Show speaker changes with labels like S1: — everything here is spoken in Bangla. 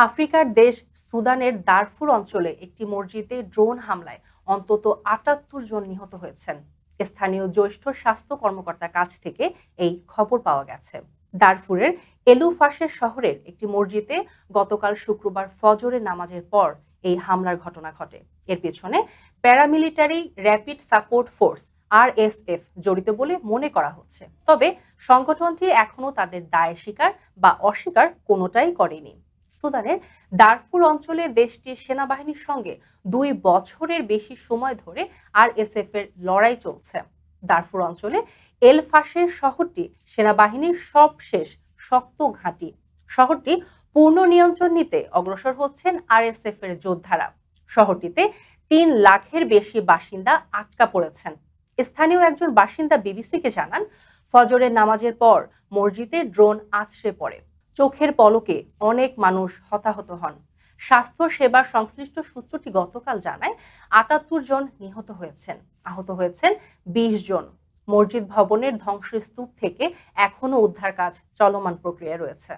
S1: আফ্রিকার দেশ সুদানের দারফুর অঞ্চলে একটি মসজিদে ড্রোন হামলায় অন্তত ৭৮ জন নিহত হয়েছেন। স্থানীয় জ্যেষ্ঠ স্বাস্থ্য কর্মকর্তার কাছ থেকে এই খবর পাওয়া গেছে। দারফুরের এলুফাশের শহরের একটি মসজিদে গতকাল শুক্রবার ফজরের নামাজের পর এই হামলার ঘটনা ঘটে। এর পেছনে paramilitary rapid support force RSF জড়িত বলে মনে করা হচ্ছে। তবে সংগঠনটি এখনো তাদের দায় স্বীকার বা অস্বীকার কোনোটাই করেনি। সুদানের দারফুর অঞ্চলে দেশটির সেনাবাহিনীর সঙ্গে ২ বছরের বেশি সময় ধরে আরএসএফ এর লড়াই চলছে। দারফুর অঞ্চলে এল ফাশের শহরটি সেনাবাহিনীর সবশেষ শক্ত ঘাঁটি। শহরটি পূর্ণ নিয়ন্ত্রণ নিতে অগ্রসর হচ্ছেন আরএসএফ এর যোদ্ধারা। শহরটিতে ৩ লাখের বেশি বাসিন্দা আটকা পড়েছেন। স্থানীয় একজন বাসিন্দা বিবিসিকে জানান, ফজরের নামাজের পর মসজিদে ড্রোন আছড়ে পড়ে। চোখের পলকে অনেক মানুষ হতাহত হন। স্বাস্থ্য সেবা সংশ্লিষ্ট সূত্রটি গতকাল জানায় ৭৮ জন নিহত হয়েছেন, আহত হয়েছেন ২০ জন। মসজিদ ভবনের ধ্বংসস্তূপ থেকে এখনো উদ্ধার কাজ চলমান প্রক্রিয়ায় রয়েছে।